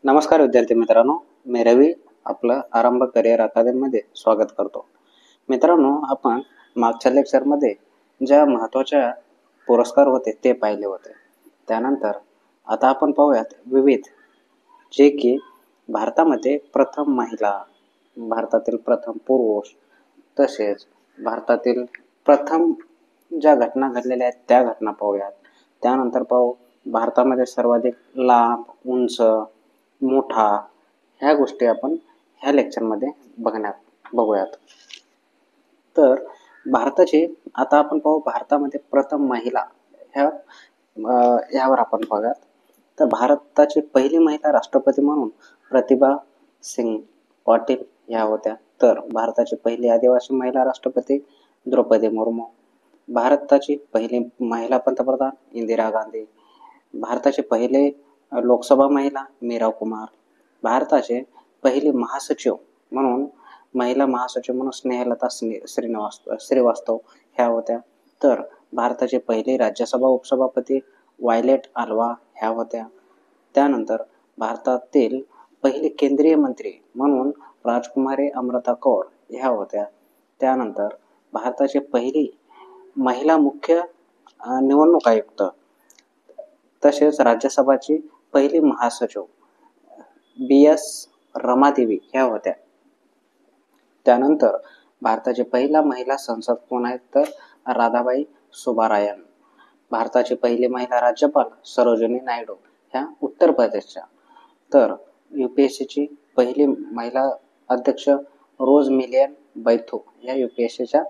नमस्कार विद्यार्थी मित्रांनो, मी रवी आपलं आरंभ करिअर अकादमीमध्ये स्वागत करतो. मित्रांनो, आपण मागच्या लेक्चरमध्ये ज्या महत्त्वाच्या पुरस्कार होते ते पाहिले होते. त्यानंतर आता आपण पाहूयात विविध, जे की भारतामध्ये प्रथम महिला, भारतातील प्रथम पुरुष, तसेच भारतातील प्रथम ज्या घटना घडलेल्या आहेत त्या घटना पाहूयात. त्यानंतर पाहू भारतामध्ये सर्वाधिक लांब, उंच, मोठा ह्या गोष्टी आपण ह्या लेक्चरमध्ये बघूयात. तर भारताचे आता आपण पाहू भारतामध्ये प्रथम महिला ह्यावर आपण पाहूयात. तर भारताची पहिली महिला राष्ट्रपती म्हणून प्रतिभा सिंग पाटील ह्या होत्या. तर भारताची पहिली आदिवासी महिला राष्ट्रपती द्रौपदी मुर्मू. भारताची पहिली महिला पंतप्रधान इंदिरा गांधी. भारताचे पहिले लोकसभा महिला मीरा कुमार. भारताचे पहिली महासचिव म्हणून महिला महासचिव म्हणून स्नेहलता श्रीवास्तव ह्या होत्या. तर भारताचे पहिले राज्यसभा उपसभापती वायलेट आल्वा ह्या होत्या. त्यानंतर भारतातील पहिले केंद्रीय मंत्री म्हणून राजकुमारी अमृता कौर ह्या होत्या. त्यानंतर भारताची पहिली महिला मुख्य निवडणूक आयुक्त तसेच राज्यसभाची पहिली महासचिव BS रमादेवी ह्या होत्या. त्यानंतर भारताची पहिला महिला संसद कोण आहेत तर राधाबाई सुब्बारायन. भारताची पहिली महिला राज्यपाल सरोजिनी नायडू ह्या उत्तर प्रदेशच्या. तर UPSCची पहिली महिला अध्यक्ष रोज मिलियन बैथू या UPSCच्या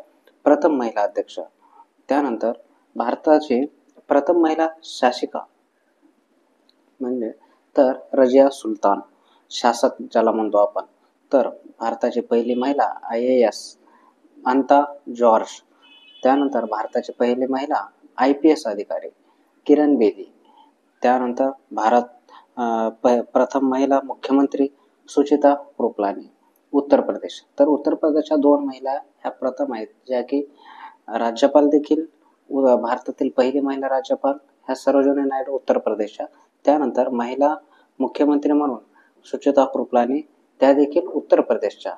प्रथम महिला अध्यक्ष. त्यानंतर भारताची प्रथम महिला शासिका म्हणजे तर रजिया सुलतान, शासक ज्याला म्हणतो आपण. तर भारताची पहिली महिला IAS अंता जॉर्ज. त्यानंतर भारताची पहिली महिला IPS अधिकारी किरण बेदी. त्यानंतर प्रथम महिला मुख्यमंत्री सुचिता कृपलानी उत्तर प्रदेश. तर उत्तर प्रदेशच्या दोन महिला ह्या प्रथम आहेत, ज्या की राज्यपाल देखील भारतातील पहिली महिला राज्यपाल ह्या सरोजिनी नायडू उत्तर प्रदेशच्या. त्यानंतर महिला मुख्यमंत्री म्हणून सुचिता कृपलानी त्या देखील उत्तर प्रदेशच्या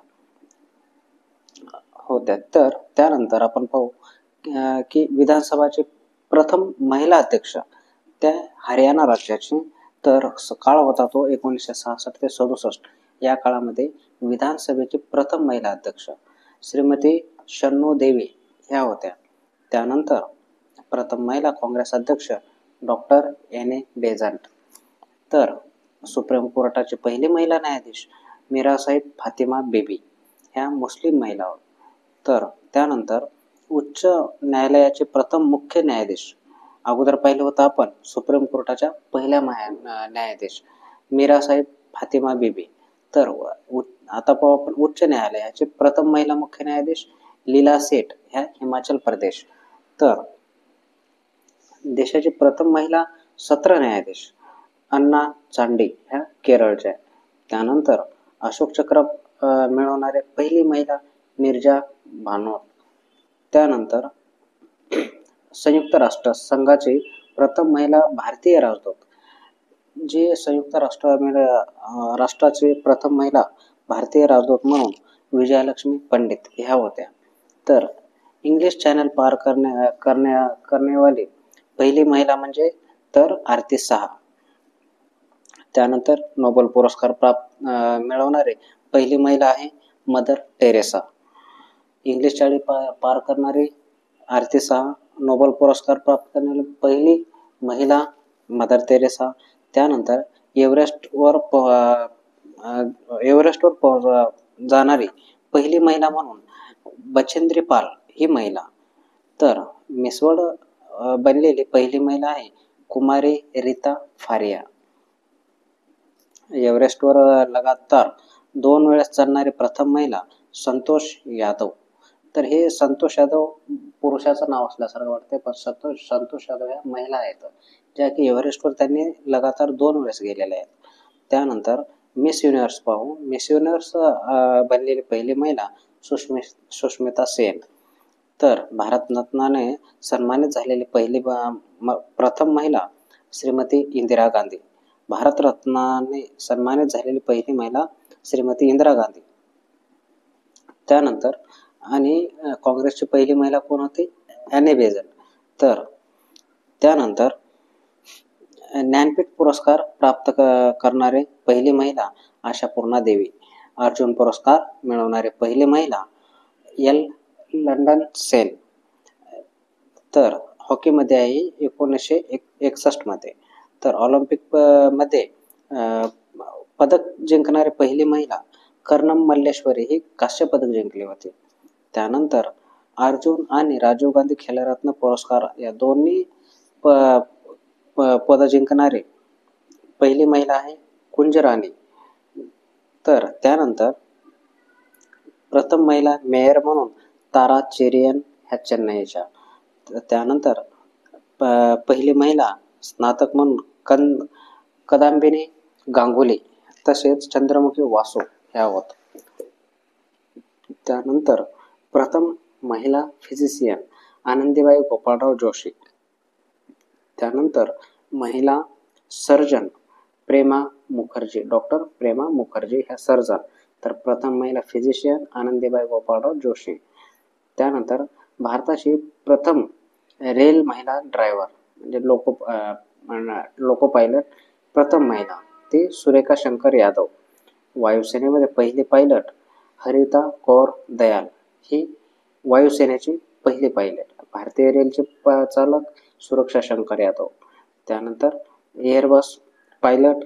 होत्या. तर त्यानंतर आपण पाहू की विधानसभाचे प्रथम महिला अध्यक्ष त्या हरियाणा राज्याची. तर काळ होता तो 1966 ते 67 या काळामध्ये विधानसभेची प्रथम महिला अध्यक्ष श्रीमती शन्नू देवी ह्या होत्या. त्यानंतर प्रथम महिला काँग्रेस अध्यक्ष डॉक्टर NA बेझंट. तर सुप्रीम कोर्टाची पहिली महिला न्यायाधीश मीरासाहेब फातिमा बीबी ह्या मुस्लिम महिला होत. तर त्यानंतर उच्च न्यायालयाचे प्रथम मुख्य न्यायाधीश अगोदर पाहिलं होतं आपण सुप्रीम कोर्टाच्या पहिल्या न्यायाधीश मीरासाहेब फातिमा बीबी. तर आता पाहू आपण उच्च न्यायालयाचे प्रथम महिला मुख्य न्यायाधीश लीला सेठ ह्या हिमाचल प्रदेश. तर देशाची प्रथम महिला सत्र न्यायाधीश अन्ना चांडी ह्या केरळच्या. त्यानंतर अशोक चक्र मिळवणारे पहिली महिला मिर्झा भानोट. त्यानंतर संयुक्त राष्ट्र संघाची प्रथम महिला भारतीय राजदूत, जे संयुक्त राष्ट्राचे प्रथम महिला भारतीय राजदूत म्हणून विजयालक्ष्मी पंडित ह्या होत्या. तर इंग्लिश चॅनल पार करण्यावाली पहिली महिला म्हणजे तर आरती साहा. त्यानंतर नोबेल पुरस्कार मिळवणारे पहिली महिला आहे मदर टेरेसा. इंग्लिश चॅनल पार करणारी आरती साहा, नोबेल पुरस्कार प्राप्त करणारी पहिली महिला मदर टेरेसा. त्यानंतर एव्हरेस्टवर जाणारी पहिली महिला म्हणून बचेंद्री पाल ही महिला. तर मिस वर्ल्ड बनलेली पहिली महिला आहे कुमारी रीता फारिया. एव्हरेस्टवर लगातार 2 वेळेस चढणारी प्रथम महिला संतोष यादव. तर हे संतोष यादव पुरुषाचं नाव असल्यासारखं वाटते, पण संतोष यादव ह्या महिला आहेत, ज्या की एव्हरेस्टवर त्यांनी लगातार 2 वेळेस गेलेल्या आहेत. त्यानंतर मिस युनिव्हर्स पाहू. मिस युनिव्हर्स बनलेली पहिली महिला सुष्मिता सेन. तर भारतरत्नाने सन्मानित झालेली प्रथम महिला श्रीमती इंदिरा गांधी. भारतरत्नाने सन्मानित झालेली पहिली महिला श्रीमती इंदिरा गांधी. त्यानंतर आणि काँग्रेसची पहिली महिला कोण होती? Annie Besant. तर त्यानंतर ज्ञानपीठ पुरस्कार प्राप्त करणारे पहिली महिला आशापूर्णा देवी. अर्जुन पुरस्कार मिळवणारे पहिली महिला एल. London sale. तर हॉकीमध्ये आहे 1961 मध्ये. तर ऑलिम्पिक मध्ये पदक जिंकणारी पहिली महिला कर्णम मल्लेश्वरी ही कांस्य पदक जिंकले होते. त्यानंतर अर्जुन आणि राजीव गांधी खेलरत्न पुरस्कार या दोन्ही पद जिंकणारे पहिली महिला आहे कुंज राणी. तर त्यानंतर प्रथम महिला मेयर म्हणून तारा चेरियन ह्या चेन्नईच्या. त्यानंतर पहिली महिला स्नातक म्हणून कदांबिनी गांगुली तसेच चंद्रमुखी वासू ह्या होत. त्यानंतर प्रथम महिला फिजिशियन आनंदीबाई गोपाळराव जोशी. त्यानंतर महिला सर्जन प्रेमा मुखर्जी, डॉक्टर प्रेमा मुखर्जी ह्या सर्जन. तर प्रथम महिला फिजिशियन आनंदीबाई गोपाळराव जोशी. त्यानंतर भारताची प्रथम रेल महिला ड्रायव्हर म्हणजे लोको पायलट प्रथम महिला ती सुरेखा शंकर यादव. वायुसेनेमध्ये पहिली पायलट हरिता कौर दयाल ही वायुसेनेची पहिली पायलट. भारतीय रेलचे चालक सुरक्षा शंकर यादव. त्यानंतर एअरबस पायलट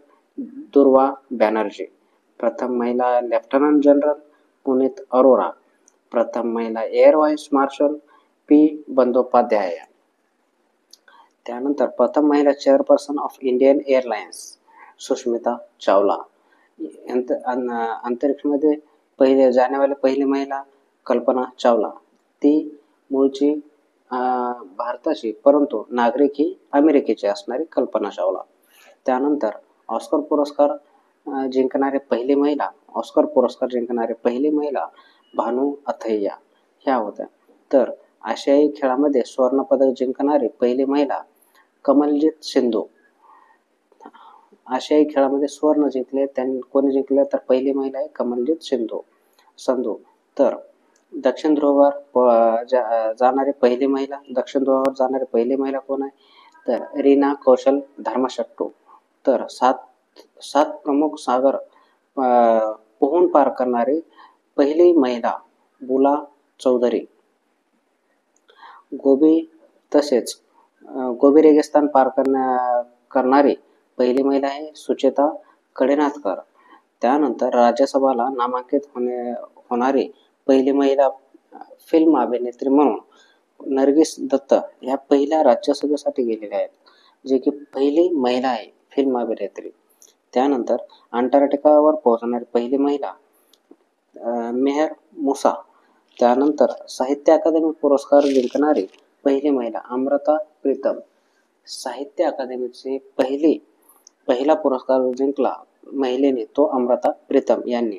दुर्वा बॅनर्जी. प्रथम महिला लेफ्टनंट जनरल पुनीत अरोरा. प्रथम महिला air vice marshal P Bandopadhyay. त्यानंतर प्रथम महिला chairperson of Indian Airlines Sushmita Chawla. अंतरिक्षमध्ये पहिले जानेवारी पहिली महिला कल्पना चावला. ती मूळची भारताची परंतु नागरिक ही अमेरिकेची असणारी कल्पना चावला. त्यानंतर ऑस्कर पुरस्कार जिंकणारे पहिली महिला भानू अथय्या ह्या होत्या. तर आशियाई खेळामध्ये स्वर्ण पदक जिंकणारी पहिली महिला कमलजीत सिंधू. आशियाई खेळामध्ये स्वर्ण जिंकले कोणी जिंकले तर पहिली महिला आहे कमलजीत संधू. तर दक्षिण ध्रुवावर जाणारी पहिली महिला कोण आहे तर रीना कौशल धर्मशट्टू. तर सात प्रमुख सागर पोहून पार करणारी पहिली महिला बुला चौधरी. गोबी रेगिस्तान पार करणारी पहिली महिला आहे सुचेता कडेनाथकर. त्यानंतर राज्यसभाला नामांकित होणारी पहिली महिला फिल्म अभिनेत्री म्हणून नर्गिस दत्त ह्या पहिल्या राज्यसभेसाठी गेलेल्या आहेत, जे की पहिली महिला आहे फिल्म अभिनेत्री. त्यानंतर अंटार्क्टिकावर पोहोचणारी पहिली महिला मेहर मुसा. त्यानंतर साहित्य अकादमी पुरस्कार जिंकणारी पहिली महिला अमृता प्रीतम. साहित्य अकादमीचे पहिला पुरस्कार जिंकला महिलेने तो अमृता प्रीतम यांनी.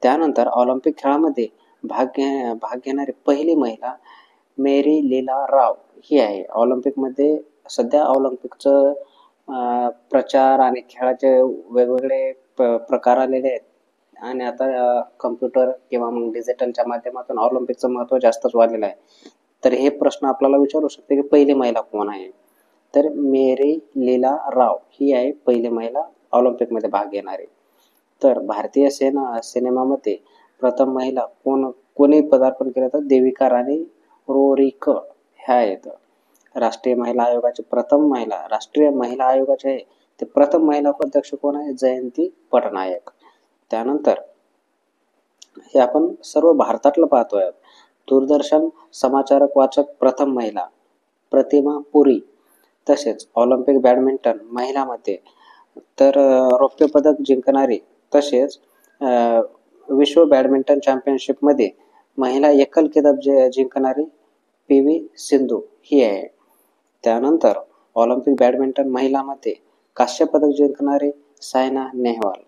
त्यानंतर ऑलिम्पिक खेळामध्ये भाग घेणारी पहिली महिला मेरी लीला राव ही आहे. ऑलिम्पिकमध्ये सध्या ऑलिम्पिकचं प्रचार आणि खेळाचे वेगवेगळे प्रकार आलेले आहेत आणि आता कम्प्युटर किंवा मग डिजिटलच्या माध्यमातून ऑलिम्पिकचं महत्त्व जास्तच वाढलेलं आहे. तर हे प्रश्न आपल्याला विचारू शकते की पहिली महिला कोण आहे तर मेरी लीला राव ही आहे पहिली महिला ऑलिम्पिकमध्ये भाग घेणारी. तर भारतीय सिनेमामध्ये प्रथम महिला कोणी पदार्पण केलं तर देविका राणी रोरिक ह्या आहेत. राष्ट्रीय महिला आयोगाचे आहे ते प्रथम महिला अध्यक्ष कोण आहे जयंती पटनायक. त्यानंतर हे आपण सर्व भारतातलं पाहतोय. दूरदर्शन समाचारक वाचक प्रथम महिला प्रतिमा पुरी. तसेच ऑलिम्पिक बॅडमिंटन महिलांमध्ये तर रौप्य पदक जिंकणारी तसेच विश्व बॅडमिंटन चॅम्पियनशिपमध्ये महिला एकल किताब जिंकणारी PV सिंधू ही आहे. त्यानंतर ऑलिम्पिक बॅडमिंटन महिलांमध्ये कांस्य पदक जिंकणारी सायना नेहवाल.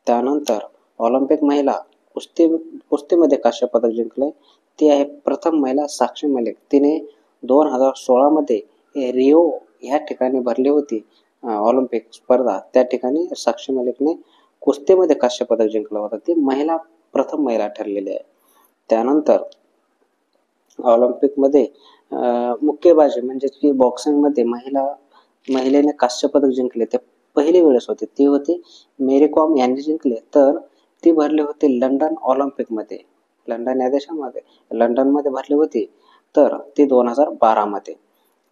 त्यानंतर ऑलिम्पिक महिला कुस्तीमध्ये कांस्य पदक जिंकले ती आहे प्रथम महिला साक्षी मलिक. तिने 2016 मध्ये रिओ ह्या ठिकाणी भरली होती ऑलिम्पिक स्पर्धा त्या ठिकाणी साक्षी मलिकने कुस्तीमध्ये कांस्य पदक जिंकलं होतं. ती प्रथम महिला ठरलेली आहे. त्यानंतर ऑलिम्पिकमध्ये मुक्केबाजी म्हणजे की बॉक्सिंगमध्ये महिलेने कांस्य पदक जिंकले ते पहिली वेळेस होते. ती होती मेरी कॉम यांनी जिंकले. तर ती भरली होती लंडन ऑलिम्पिकमध्ये, लंडन या देशामध्ये लंडनमध्ये भरली होती. तर ती 2012 मध्ये.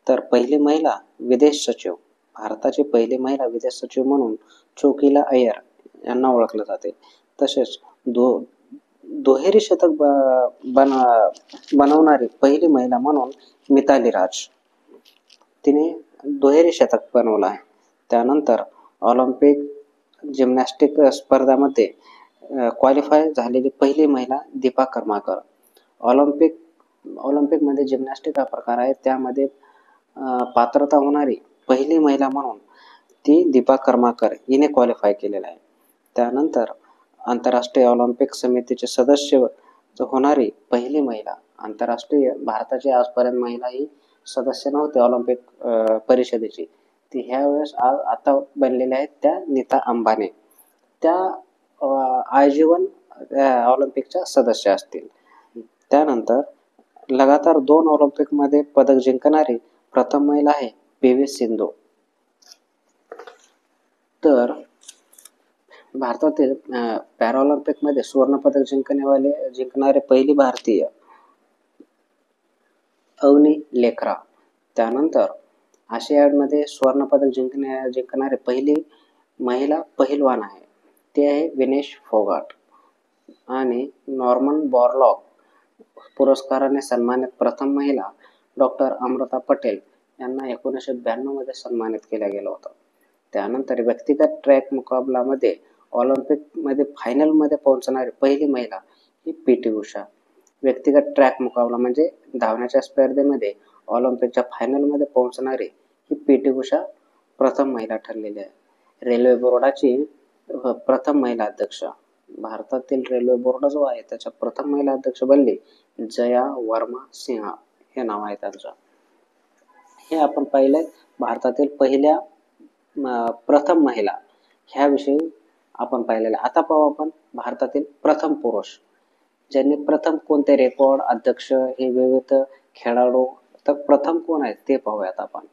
तर पहिली महिला विदेश सचिव, भारताची पहिली महिला विदेश सचिव म्हणून चोकीला अय्यर यांना ओळखले जाते. तसेच दुहेरी शतक बनवणारी पहिली महिला म्हणून मिताली राज, तिने दुहेरी शतक बनवलं आहे. त्यानंतर ऑलिम्पिक जिम्नॅस्टिक स्पर्धामध्ये क्वालिफाय झालेली पहिली महिला दीपा कर्माकर. ऑलिम्पिकमध्ये जिम्नॅस्टिक हा प्रकार आहे, त्यामध्ये पात्रता होणारी पहिली महिला म्हणून ती दीपा कर्माकर हिने क्वालिफाय केलेला आहे. त्यानंतर आंतरराष्ट्रीय ऑलिम्पिक समितीचे सदस्य होणारी पहिली महिला, आंतरराष्ट्रीय भारताची आजपर्यंत महिला ही सदस्य नव्हते ऑलिम्पिक परिषदेची, ती ह्या वेळेस आता बनलेल्या आहेत त्या नीता अंबानी. त्या आजीवन ऑलिम्पिकच्या सदस्य असतील. त्यानंतर लगातार 2 ऑलिम्पिकमध्ये पदक जिंकणारी प्रथम महिला आहे पी.व्ही. सिंधू. तर भारतातील पॅराऑलिम्पिकमध्ये सुवर्णपदक जिंकणारे पहिली भारतीय अवनी लेखरा. त्यानंतर आशियाडमध्ये सुवर्णपदक जिंकणारी पहिली महिला पहिलवान आहे, ते आहे विनेश फोगाट. आणि नॉर्मन बॉरलॉग पुरस्काराने सन्मानित प्रथम महिला डॉक्टर अमृता पटेल यांना 1992 मध्ये सन्मानित केलं गेलं होतं. त्यानंतर व्यक्तिगत ट्रॅक मुकाबलामध्ये ऑलिम्पिकमध्ये फायनलमध्ये पोहोचणारी पहिली महिला ही पी.टी. उषा. व्यक्तिगत ट्रॅक मुकाबला म्हणजे धावण्याच्या स्पर्धेमध्ये ऑलिम्पिकच्या फायनलमध्ये पोहोचणारी ही पी.टी. उषा प्रथम महिला ठरलेली आहे. रेल्वे बोर्डाची प्रथम महिला अध्यक्ष, भारतातील रेल्वे बोर्ड जो आहे त्याच्या प्रथम महिला अध्यक्ष बनली जया वर्मा सिंह हे नाव आहे त्यांचं. हे आपण पाहिलंय भारतातील पहिल्या प्रथम महिला ह्याविषयी आपण पाहिलेलं. आता पाहू आपण भारतातील प्रथम पुरुष, ज्यांनी प्रथम कोणते रेकॉर्ड, अध्यक्ष, हे विविध खेळाडू, तर प्रथम कोण आहेत ते पाहूयात आपण.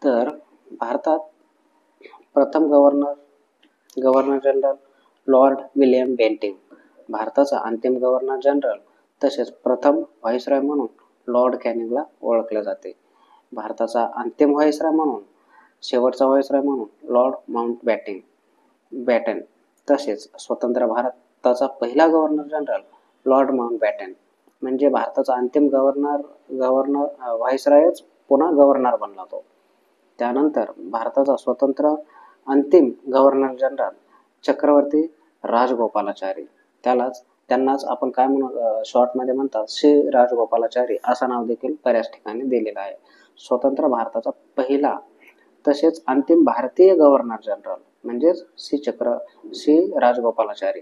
तर भारतात प्रथम governor general Lord William Bentinck, भारताचा अंतिम गव्हर्नर जनरल तसेच प्रथम व्हाईसरॉय म्हणून लॉर्ड कॅनिंगला ओळखले जाते. भारताचा अंतिम व्हाईसरॉय म्हणून, शेवटचा व्हाईसरॉय म्हणून लॉर्ड माउंटबॅटन. तसेच स्वतंत्र भारताचा पहिला गव्हर्नर जनरल लॉर्ड माउंटबॅटन, म्हणजे भारताचा अंतिम व्हाईसरॉयच पुन्हा गव्हर्नर बनला तो. त्यानंतर भारताचा स्वतंत्र अंतिम गव्हर्नर जनरल चक्रवर्ती राजगोपालाचारी, त्यांनाच आपण काय म्हणू शॉर्टमध्ये म्हणतात श्री राजगोपालाचारी असं नाव देखील बऱ्याच ठिकाणी दिलेलं आहे. स्वतंत्र भारताचा पहिला तसेच अंतिम भारतीय गव्हर्नर जनरल म्हणजेच श्री राजगोपालाचारी.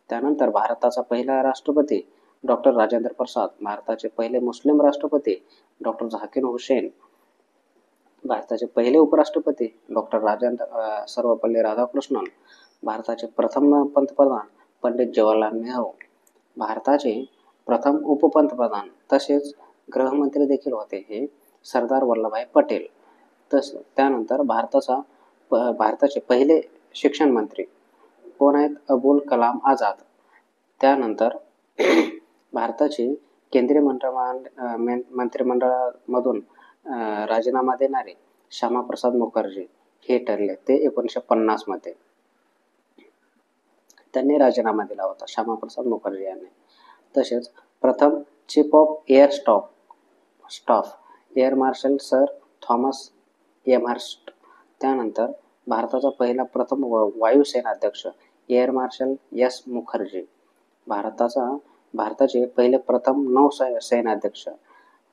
त्यानंतर भारताचा पहिला राष्ट्रपती डॉक्टर राजेंद्र प्रसाद, भारताचे पहिले मुस्लिम राष्ट्रपती डॉक्टर झाकीर हुसेन, भारताचे पहिले उपराष्ट्रपती डॉक्टर सर्वपल्ली राधाकृष्णन, भारताचे प्रथम पंतप्रधान पंडित जवाहरलाल नेहरू, भारताचे प्रथम उपपंतप्रधान तसेच गृहमंत्री देखील होते हे सरदार वल्लभभाई पटेल. त्यानंतर भारताचे पहिले शिक्षण मंत्री कोण आहेत? अबुल कलाम आझाद. त्यानंतर भारताचे केंद्रीय मंत्रिमंडळामधून राजीनामा देणारे श्यामाप्रसाद मुखर्जी हे ठरले, ते 1950 मध्ये त्यांनी राजीनामा दिला होता, श्यामाप्रसाद मुखर्जी यांनी. तसेच प्रथम chief of air staff air marshal sir Thomas Elmhirst. त्यानंतर भारताचा पहिला प्रथम वायुसेनाध्यक्ष एअर मार्शल एस मुखर्जी. भारताचे पहिले प्रथम नौसेनाध्यक्ष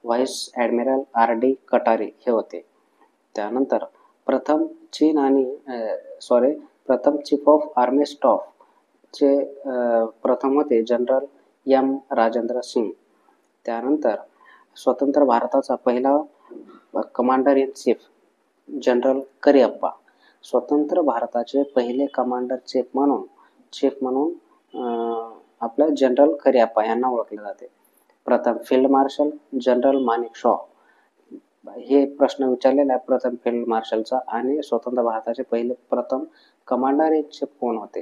व्हाईस ॲडमिरल आर.डी. कटारी हे होते. त्यानंतर प्रथम चीफ ऑफ आर्मी स्टाफ चे प्रथम होते जनरल एम राजेंद्र सिंग. त्यानंतर स्वतंत्र भारताचा पहिला commander in chief general Cariappa. स्वतंत्र भारताचे पहिले कमांडर चीफ म्हणून आपल्या जनरल करिअप्पा यांना ओळखले जाते. प्रथम field marshal general Manekshaw. हे प्रश्न विचारलेला आहे प्रथम फील्ड मार्शलचा. आणि स्वतंत्र भारताचे पहिले प्रथम कमांडर इन चीफ कोण होते,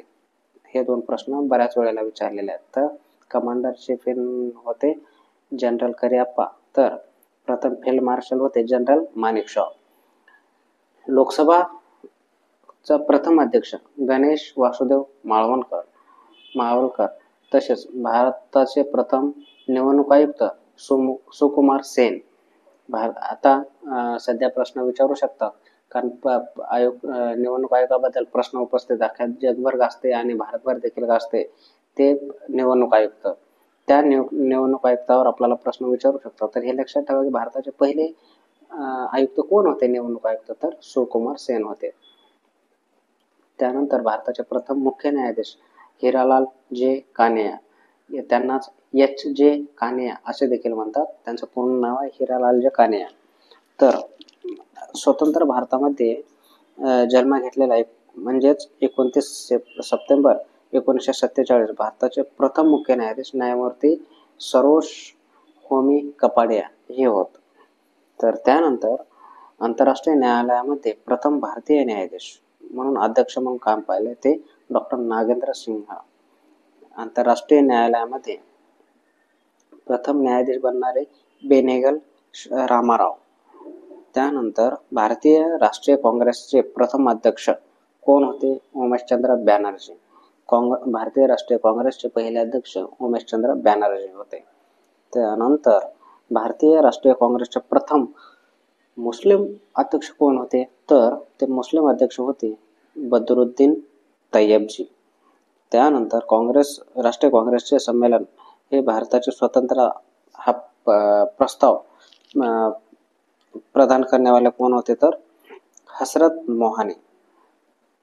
हे दोन प्रश्न बऱ्याच वेळेला विचारलेले आहेत. तर कमांडर चीफ होते जनरल करिअप्पा, तर प्रथम फील्ड मार्शल होते जनरल मानेक शॉ. लोकसभाचा प्रथम अध्यक्ष गणेश वासुदेव मावळकर. तसेच भारताचे प्रथम निवडणूक आयुक्त सुकुमार सेन. आता सध्या प्रश्न विचारू शकतात, कारण निवडणूक आयोगाबद्दल प्रश्न उपस्थित अख्ख्या जगभर गाजते आणि भारतभर देखील गाजते ते निवडणूक आयुक्त. त्या निवडणूक आयुक्तावर आपल्याला प्रश्न विचारू शकतात. तर हे लक्षात ठेवा की भारताचे पहिले आयुक्त कोण होते निवडणूक आयुक्त, तर सुकुमार सेन होते. त्यानंतर भारताचे प्रथम मुख्य न्यायाधीश हिरालाल जे कानेया. त्यांनाच H.J. कानेया असे देखील म्हणतात. त्यांचं पूर्ण नाव आहे हिरालाल जे कानेया. तर स्वतंत्र भारतामध्ये जन्म घेतलेला एक म्हणजेच 29 सप्टेंबर 1947 भारताचे प्रथम मुख्य न्यायाधीश न्यायमूर्ती सरोज होमी कपाडिया हे होत. तर त्यानंतर आंतरराष्ट्रीय न्यायालयामध्ये प्रथम भारतीय न्यायाधीश म्हणून अध्यक्ष म्हणून काम पाहिले ते डॉक्टर नागेंद्र सिंह. आंतरराष्ट्रीय न्यायालयामध्ये प्रथम न्यायाधीश बनणारे बेनेगल रामाराव. त्यानंतर भारतीय राष्ट्रीय काँग्रेसचे प्रथम अध्यक्ष कोण होते, उमेशचंद्र बॅनर्जी. भारतीय राष्ट्रीय काँग्रेसचे पहिले अध्यक्ष उमेशचंद्र बॅनर्जी होते. त्यानंतर भारतीय राष्ट्रीय काँग्रेसचे प्रथम मुस्लिम अध्यक्ष कोण होते, तर ते मुस्लिम अध्यक्ष होते बदरुद्दीन तय्यबजी. त्यानंतर राष्ट्रीय काँग्रेसचे संमेलन हे भारताचे स्वतंत्र हा प्रस्ताव प्रदान करण्यावाले कोण होते, तर हसरत मोहानी.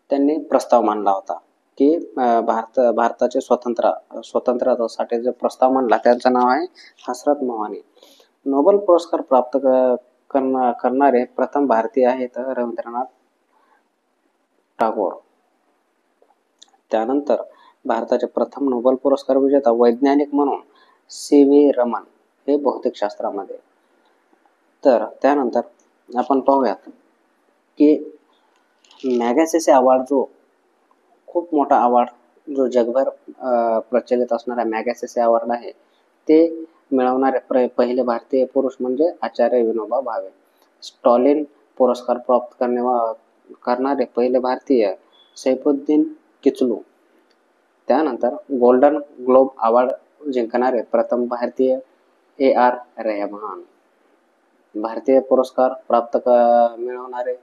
त्यांनी प्रस्ताव मांडला होता की भारताचे स्वातंत्र्यासाठी जो प्रस्ताव मांडला त्यांचं नाव आहे हसरत मोहानी. नोबेल पुरस्कार प्राप्त करणारे प्रथम भारतीय आहेत रवींद्रनाथ टागोर. त्यानंतर भारताचे प्रथम नोबेल पुरस्कार विजेता वैज्ञानिक म्हणून C.V. रमन हे भौतिकशास्त्रामध्ये. तर त्यानंतर आपण पाहूयात की मॅगसेसे अवॉर्ड जो खूप मोठा अवॉर्ड जो जगभर प्रचलित असणारा मॅगसेसे अवॉर्ड आहे ते मिळवणारे पहिले भारतीय पुरुष म्हणजे आचार्य विनोबा भावे. स्टॅलिन पुरस्कार प्राप्त करणारे पहिले भारतीय सैफुद्दीन किचलू. त्यानंतर गोल्डन ग्लोब अवॉर्ड जिंकणारे प्रथम भारतीय A.R. रहमान. भारतीय पुरस्कार मिळवणारे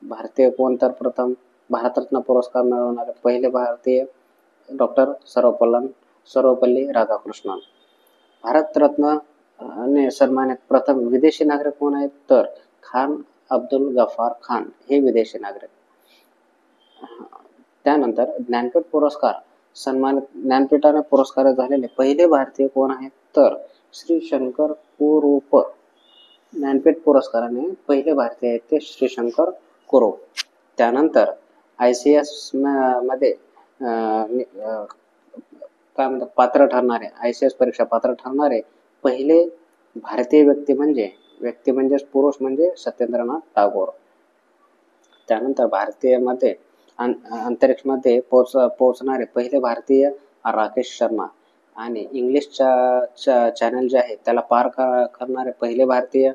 भारतीय कोण, तर प्रथम भारतरत्न पुरस्कार मिळवणारे पहिले भारतीय डॉक्टर सर्वपल्ली राधाकृष्णन. भारतरत्न ने सन्मानित प्रथम विदेशी नागरिक कोण आहेत, तर खान अब्दुल गफार खान हे विदेशी नागरिक. त्यानंतर ज्ञानपीठ पुरस्कार ज्ञानपीठाने पुरस्कार झालेले पहिले भारतीय कोण आहेत, तर श्री शंकर कुरूप. ज्ञानपीठ पुरस्काराने पहिले भारतीय आहेत ते श्री शंकर कुरूप. त्यानंतर ICS मध्ये काय म्हणतात पात्र ठरणारे, ICS परीक्षा पात्र ठरणारे पहिले भारतीय व्यक्ती म्हणजे पुरुष म्हणजे सत्येंद्रनाथ टागोर. त्यानंतर भारतीयमध्ये अंतरिक्षमध्ये पोहोचणारे पहिले भारतीय राकेश शर्मा. आणि इंग्लिशच्या चॅनल जे आहे त्याला पार करणारे पहिले भारतीय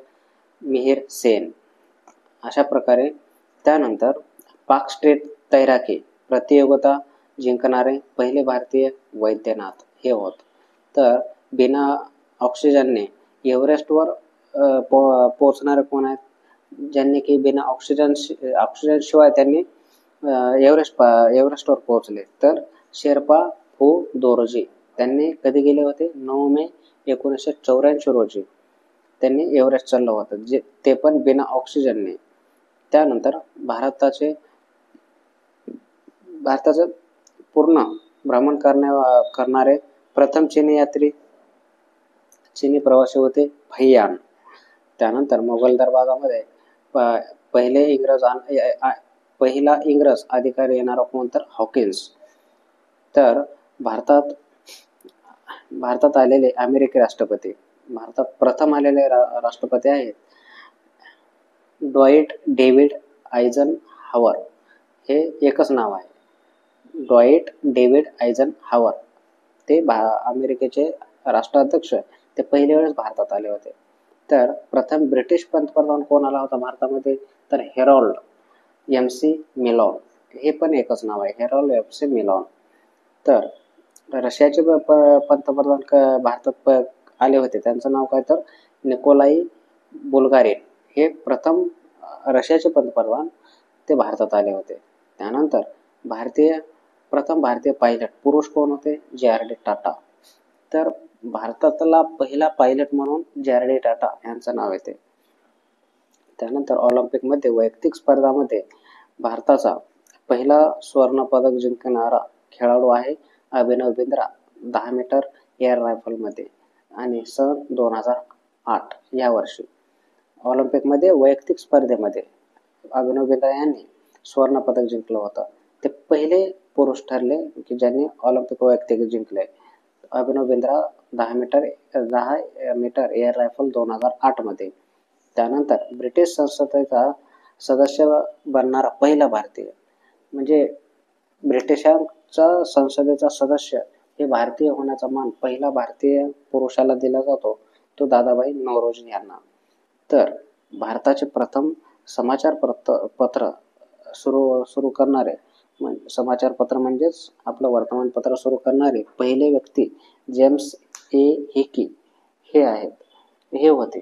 मिहिर सेन. अशा प्रकारे त्यानंतर पाक स्ट्रीट तैराकी प्रतियोगिता जिंकणारे पहिले भारतीय वैद्यनाथ हे होत. तर बिना ऑक्सिजनने एव्हरेस्टवर पोहोचणारे कोण आहेत, ज्यांनी की बिना ऑक्सिजन शिवाय त्यांनी एव्हरेस्टवर पोहोचले, तर शेर्पा फू दोरजी. त्यांनी कधी गेले होते, 9 मे 1984 रोजी त्यांनी एव्हरेस्ट चढलं होतं, ते पण बिना ऑक्सिजनने. त्यानंतर भारताचं पूर्ण भ्रमण करणारे प्रथम चीनी प्रवासी होते भैयान. त्यानंतर मोगल दरबारामध्ये पहिला इंग्रज अधिकारी येणारा कोण, तर हॉकिन्स. तर भारतात आलेले अमेरिकी राष्ट्रपती, भारतात प्रथम आलेले राष्ट्रपती आहेत ड्वाइट डेव्हिड आयझनहॉवर. हे एकच नाव आहे, ड्वाइट डेव्हिड आयझनहॉवर. ते अमेरिकेचे राष्ट्राध्यक्ष, ते पहिल्या वेळेस भारतात आले होते. तर प्रथम ब्रिटिश पंतप्रधान कोण आला होता भारतामध्ये, तर हेरॉल्ड MC मिलॉन. हे पण एकच नाव आहे, हेरॉल्ड MC मिलॉन. तर रशियाचे पंतप्रधान भारतात आले होते, त्यांचं नाव काय, तर निकोलाई बुल्गारिन. हे रशियाचे पंतप्रधान ते भारतात आले होते. त्यानंतर प्रथम भारतीय पायलट पुरुष कोण होते, JRD टाटा. तर भारतातला पहिला पायलट म्हणून JRD टाटा यांचं नाव येते. त्यानंतर ऑलिम्पिकमध्ये वैयक्तिक स्पर्धामध्ये भारताचा पहिला स्वर्ण पदक जिंकणारा खेळाडू आहे अभिनव बिंद्रा 10 मीटर एअर रायफलमध्ये, आणि सन 2008 या वर्षी ऑलिम्पिकमध्ये वैयक्तिक स्पर्धेमध्ये अभिनव बिंद्रा यांनी स्वर्ण पदक जिंकलं होतं. ते पहिले पुरुष ठरले की ज्यांनी ऑलिम्पिक वैयक्तिक जिंकले. Abhinav Bindra 10 metre air rifle 2008 मध्ये. त्यानंतर ब्रिटिश संसदेचा सदस्य बनणारा पहिला भारतीय, म्हणजे ब्रिटिशांचा संसदेचा सदस्य हे भारतीय होण्याचा मान पहिला भारतीय पुरुषाला दिला जातो, तो दादाभाई नौरोजी यांना. तर भारताचे प्रथम समाचार पत्र सुरू करणारे, समाचार पत्र म्हणजेच आपलं वर्तमानपत्र सुरू करणारे पहिले व्यक्ती जेम्स A. हिकी हे होते.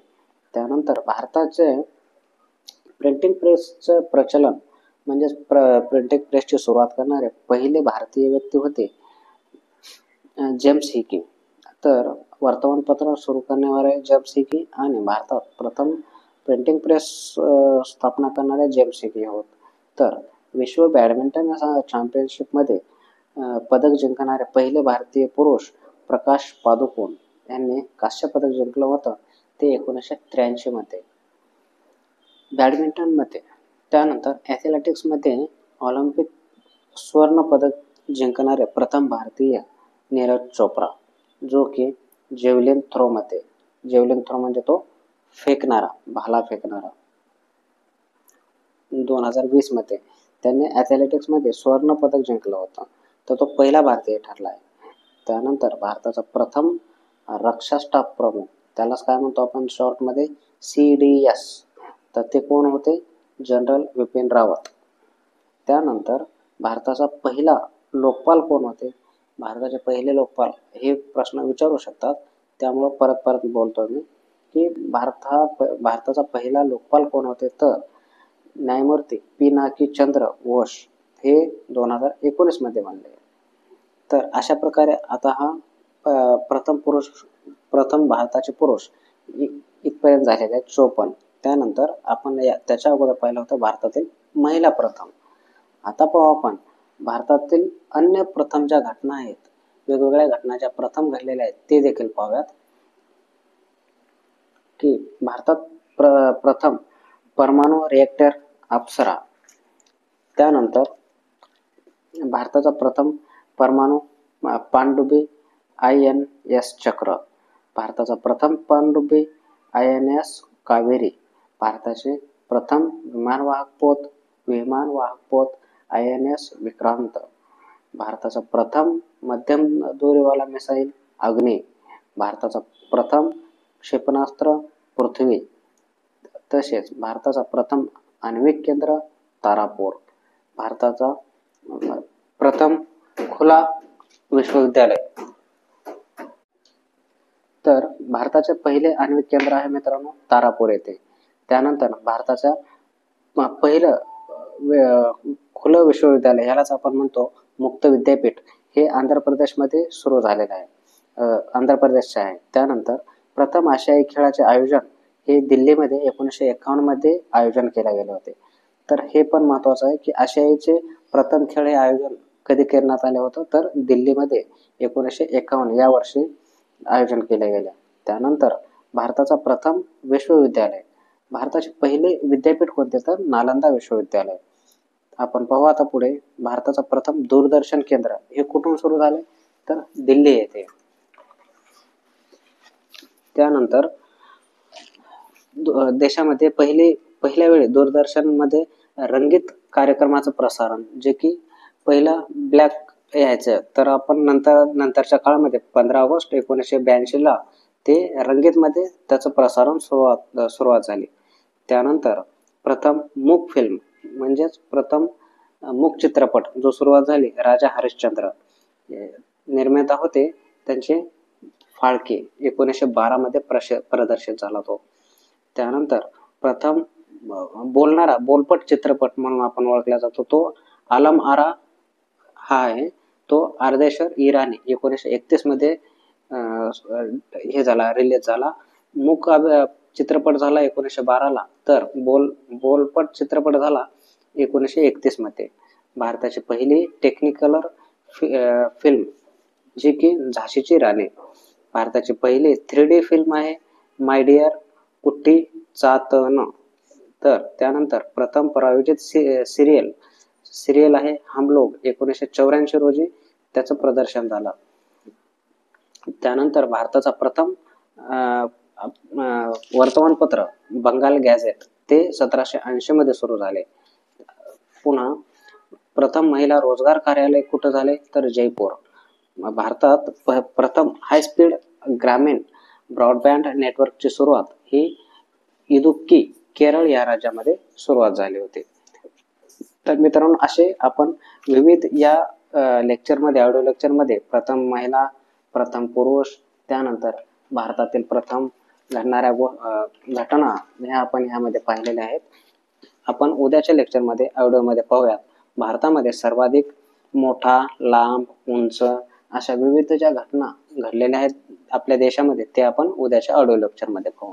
त्यानंतर भारताचे प्रिंटिंग प्रेसचं प्रचलन म्हणजेच प्रिंटिंग प्रेसची सुरुवात करणारे पहिले भारतीय व्यक्ती होते जेम्स हिकी. तर वर्तमानपत्र सुरू करणारे जेम्स हिकी आणि भारतात प्रथम प्रिंटिंग प्रेस स्थापना करणारे जेम्स हिकी होत. तर विश्व बॅडमिंटन चॅम्पियनशिपमध्ये पदक जिंकणारे पहिले भारतीय पुरुष प्रकाश पादुकोण यांनी कांस्य पदक जिंकलं होतं, ते 1983 मध्ये बॅडमिंटनमध्ये. त्यानंतर ॲथलेटिक्समध्ये ऑलिम्पिक स्वर्ण पदक जिंकणारे प्रथम भारतीय नीरज चोप्रा, जो की जेव्हलिन थ्रो म्हणजे तो भाला फेकणारा. 2020 मध्ये त्यांनी ॲथलेटिक्समध्ये स्वर्ण पदक जिंकलं होतं, तर तो पहिला भारतीय ठरला आहे. त्यानंतर भारताचा प्रथम रक्षा स्टाफ प्रमुख, त्यालाच काय म्हणतो आपण शॉर्टमध्ये CDS, तर ते कोण होते, जनरल बिपिन रावत. त्यानंतर भारताचा पहिला लोकपाल कोण होते, भारताचे पहिले लोकपाल, हे प्रश्न विचारू शकतात, त्यामुळं परत बोलतो मी की भारताचा पहिला लोकपाल कोण होते, तर न्यायमूर्ती पिनाकी चंद्र घोष हे 2019 मध्ये बनले. तर अशा प्रकारे आता हा प्रथम भारताचे पुरुष इथपर्यंत झालेले आहेत 54. त्यानंतर आपण त्याच्या अगोदर पाहिलं होतं भारतातील महिला प्रथम. आता पाहू आपण भारतातील अन्य प्रथम ज्या घटना आहेत, वेगवेगळ्या घटना ज्या प्रथम घडलेल्या आहेत ते देखील पाहूयात. की भारतात प्रथम परमाणु रिएक्टर अप्सरा. त्यानंतर भारताचा प्रथम परमाणु पाणडुबी INS चक्र, भारताचा प्रथम पाणडुबी INS कावेरी, भारताचे प्रथम विमानवाहक पोत INS विक्रांत, भारताचा प्रथम मध्यम दूरीवाला मिसाईल अग्नी, भारताचा प्रथम क्षेपणास्त्र पृथ्वी, तसेच भारताचा प्रथम आण्विक केंद्र तारापूर, भारताचा प्रथम खुला विश्वविद्यालय. तर भारताचे पहिले आण्विक केंद्र आहे मित्रांनो तारापूर येथे. त्यानंतर भारताच्या पहिलं खुलं विश्वविद्यालय, यालाच आपण म्हणतो मुक्त विद्यापीठ, हे आंध्र प्रदेशमध्ये सुरू झालेलं आहे, आंध्र प्रदेशचे आहे. त्यानंतर प्रथम आशियाई खेळाचे आयोजन हे दिल्लीमध्ये 1951 मध्ये आयोजन केले गेले होते. तर हे पण महत्त्वाचं आहे की आशियाईचे प्रथम खेळ हे आयोजन कधी करण्यात आले होतं, तर दिल्लीमध्ये 1951 या वर्षी आयोजन केले गेले. त्यानंतर भारताचा प्रथम विश्वविद्यालय भारताचे पहिले विद्यापीठ कोणते तर नालंदा विश्वविद्यालय. आपण पाहू आता पुढे भारताचा प्रथम दूरदर्शन केंद्र हे कुठून सुरू झाले तर दिल्ली येथे. त्यानंतर देशामध्ये पहिल्या वेळी दूरदर्शन मध्ये रंगीत कार्यक्रमाचं प्रसारण, जे की पहिला ब्लॅक यायचं, तर आपण नंतरच्या काळामध्ये 15 ऑगस्ट 1982 ला ते रंगीत मध्ये त्याचं प्रसारण सुरुवात झाली. त्यानंतर प्रथम मूक फिल्म म्हणजेच प्रथम मूक चित्रपट जो सुरुवात झाली राजा हरिश्चंद्र निर्माता होते त्यांचे फाळके 1912 मध्ये प्रदर्शित झाला तो. त्यानंतर प्रथम बोलपट चित्रपट म्हणून आपण ओळखला जातो तो आलम आरा हा आहे. तो आर्देशर इराणी 1931 मध्ये हे झाला, रिलीज झाला. मूक चित्रपट झाला 1912 ला, तर बोलपट चित्रपट झाला 1931 मध्ये. भारताची पहिली टेक्निकलर फिल्म जी की झाशीची राणी. भारताची पहिली 3D फिल्म आहे माय डिअर कुट्टी चातन. तर त्यानंतर प्रथम प्रायोजित सिरियल आहे हम लोग 1984 रोजी त्याचं प्रदर्शन झालं. त्यानंतर भारताचा प्रथम वर्तमानपत्र बंगाल गॅझेट ते 1780 मध्ये सुरू झाले. पुन्हा प्रथम महिला रोजगार कार्यालय कुठं झाले तर जयपूर. भारतात प्रथम हाय स्पीड ग्रामीण ब्रॉडबँड नेटवर्कची सुरुवात ही इदुक्की केरळ या राज्यामध्ये सुरुवात झाली होती. तर मित्रांनो, असे आपण विविध या लेक्चरमध्ये ऑडिओ लेक्चरमध्ये प्रथम महिला, प्रथम पुरुष, त्यानंतर भारतातील प्रथम घडणाऱ्या घटना ह्या आपण ह्यामध्ये पाहिलेल्या आहेत. आपण उद्याच्या लेक्चरमध्ये ऑडिओमध्ये पाहूयात भारतामध्ये सर्वाधिक मोठा, लांब, उंच अशा विविध ज्या घटना घडलेल्या आहेत आपल्या देशामध्ये ते आपण उद्याच्या ऑडिओ लेक्चरमध्ये पाहू.